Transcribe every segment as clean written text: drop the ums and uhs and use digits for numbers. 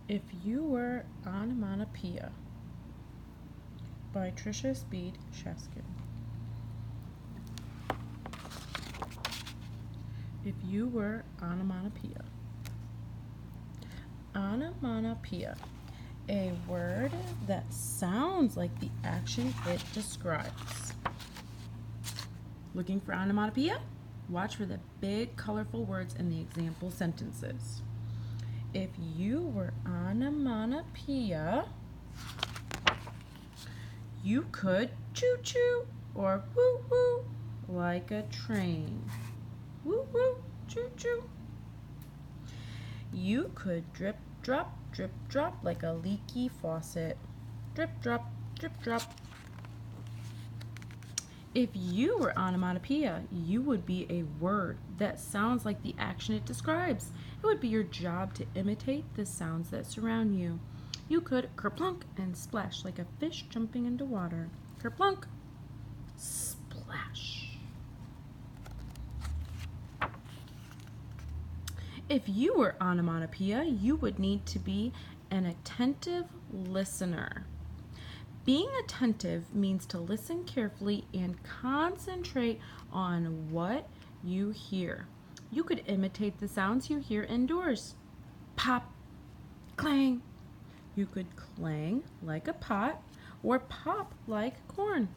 If You Were Onomatopeia by Trisha Speed Shaskin. If you were onomatopoeia. Onomatopoeia, a word that sounds like the action it describes. Looking for onomatopoeia? Watch for the big, colorful words in the example sentences. If you were onomatopoeia, you could choo-choo or woo-woo like a train. Woo-woo, choo-choo. You could drip-drop like a leaky faucet. Drip-drop, drip-drop. If you were onomatopoeia, you would be a word that sounds like the action it describes. It would be your job to imitate the sounds that surround you. You could kerplunk and splash like a fish jumping into water. Kerplunk, splash. If you were onomatopoeia, you would need to be an attentive listener. Being attentive means to listen carefully and concentrate on what you hear. You could imitate the sounds you hear indoors. Pop, clang. You could clang like a pot or pop like corn.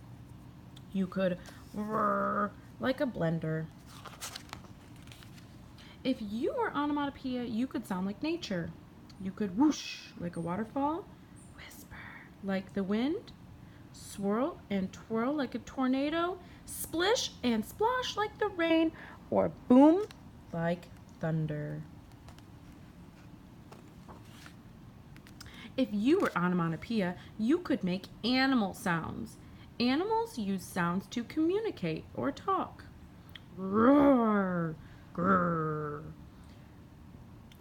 You could whir like a blender. If you were onomatopoeia, you could sound like nature. You could whoosh like a waterfall, whisper like the wind, swirl and twirl like a tornado, splish and splosh like the rain, or boom like thunder. If you were onomatopoeia, you could make animal sounds. Animals use sounds to communicate or talk. Roar, grrr.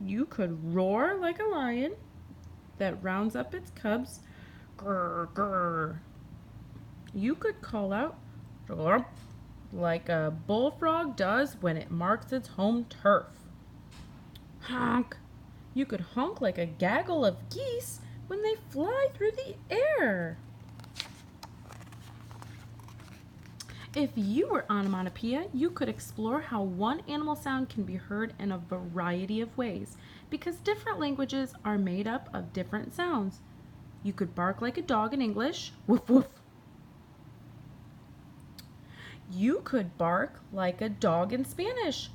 You could roar like a lion that rounds up its cubs. Grrr, grrr. You could call out like a bullfrog does when it marks its home turf. Honk. You could honk like a gaggle of geese when they fly through the air. If you were onomatopoeia, you could explore how one animal sound can be heard in a variety of ways because different languages are made up of different sounds. You could bark like a dog in English, woof woof. You could bark like a dog in Spanish,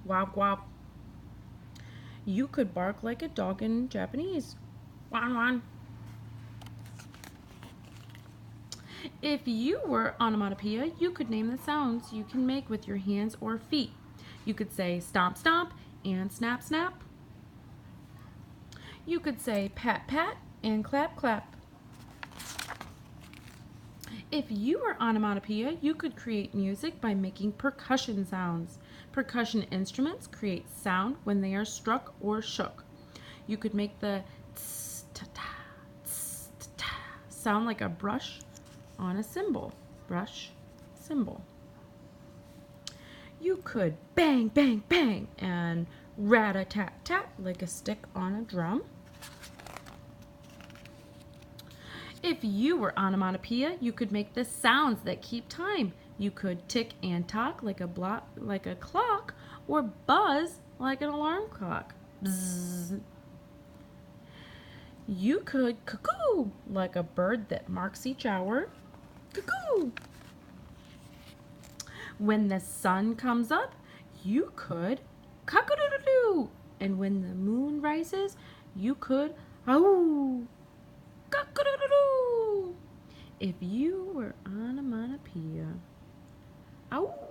wop wop. You could bark like a dog in Japanese, wan wan. If you were onomatopoeia, you could name the sounds you can make with your hands or feet. You could say stomp stomp and snap snap. You could say pat pat and clap clap. If you were onomatopoeia, you could create music by making percussion sounds. Percussion instruments create sound when they are struck or shook. You could make the tss, ta, ta, tss, ta, ta, sound like a brush on a cymbal. Brush, cymbal. You could bang, bang, bang and rat-a-tat-tat like a stick on a drum. If you were onomatopoeia, you could make the sounds that keep time. You could tick and tock like a clock or buzz like an alarm clock. Bzzz. You could cuckoo like a bird that marks each hour. Cuckoo. When the sun comes up, you could cock-a-doodle-doo. And when the moon rises, you could ow. Cock-a-doodle-doo. If you were onomatopoeia, ow.